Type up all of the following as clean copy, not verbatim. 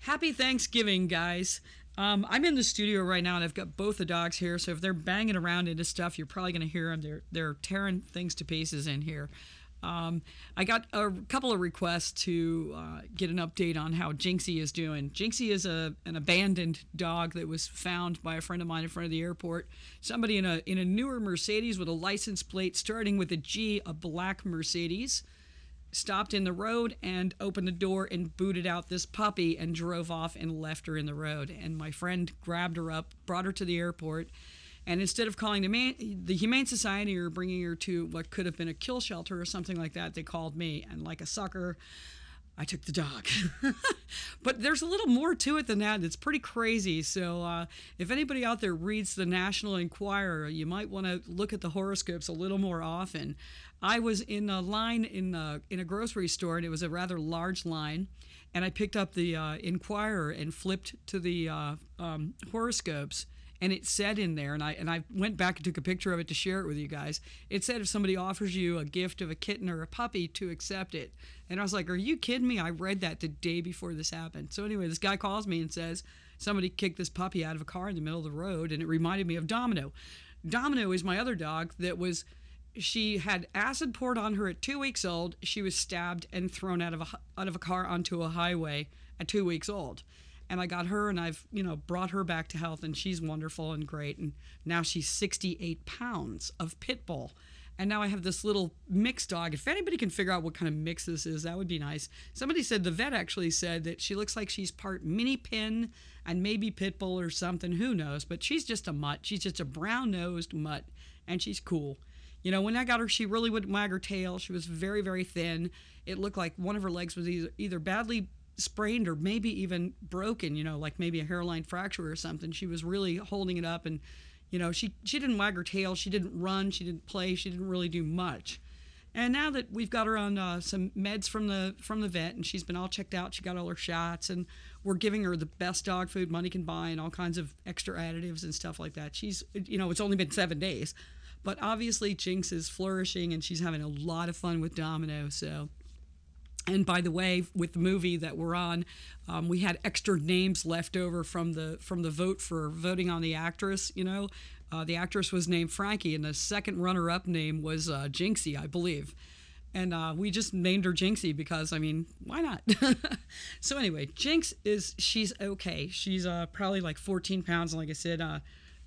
Happy Thanksgiving, guys. I'm in the studio right now, and I've got both the dogs here. So if they're banging around into stuff, you're probably going to hear them. They're tearing things to pieces in here. I got a couple of requests to get an update on how Juinxie is doing. Juinxie is an abandoned dog that was found by a friend of mine in front of the airport. Somebody in a newer Mercedes with a license plate starting with a G, a black Mercedes, stopped in the road and opened the door and booted out this puppy and drove off and left her in the road. And my friend grabbed her up, brought her to the airport, and instead of calling the Humane Society or bringing her to what could have been a kill shelter or something like that, they called me. And like a sucker, I took the dog. But there's a little more to it than that. It's pretty crazy. So if anybody out there reads the National Enquirer, you might want to look at the horoscopes a little more often. I was in a line in a grocery store, and it was a rather large line. And I picked up the Enquirer and flipped to the horoscopes. And it said in there, and I went back and took a picture of it to share it with you guys. It said if somebody offers you a gift of a kitten or a puppy, to accept it. And I was like, are you kidding me? I read that the day before this happened. So anyway, this guy calls me and says somebody kicked this puppy out of a car in the middle of the road, and it reminded me of Domino. Domino is my other dog she had acid poured on her at 2 weeks old. She was stabbed and thrown out of a car onto a highway at 2 weeks old. And I got her, and I've, brought her back to health, and she's wonderful and great. And now she's 68 pounds of pit bull. And now I have this little mixed dog. If anybody can figure out what kind of mix this is, that would be nice. Somebody said, the vet actually said that she looks like she's part mini pin and maybe pit bull or something. Who knows? But she's just a mutt. She's just a brown-nosed mutt, and she's cool. When I got her, she really wouldn't wag her tail. She was very, very thin. It looked like one of her legs was either badly sprained or maybe even broken, like maybe a hairline fracture or something. She was really holding it up, and she didn't wag her tail, she didn't run, she didn't play, she didn't really do much. And now that we've got her on some meds from the vet, and she's been all checked out, she got all her shots, and we're giving her the best dog food money can buy and all kinds of extra additives and stuff like that. She's it's only been 7 days, but obviously Jinx is flourishing, and she's having a lot of fun with Domino. So, and by the way, with the movie that we're on, we had extra names left over from the vote for voting on the actress. The actress was named Frankie, and the second runner-up name was Juinxie, I believe. And we just named her Juinxie because, why not? So anyway, she's okay. She's probably like 14 pounds. And like I said,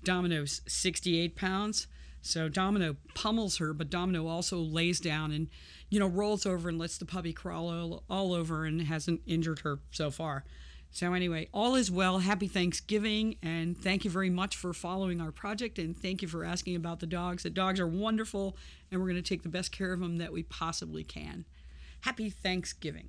Domino's 68 pounds. So Domino pummels her, but Domino also lays down and, rolls over and lets the puppy crawl all over and hasn't injured her so far. So anyway, all is well. Happy Thanksgiving, and thank you very much for following our project, and thank you for asking about the dogs. The dogs are wonderful, and we're going to take the best care of them that we possibly can. Happy Thanksgiving.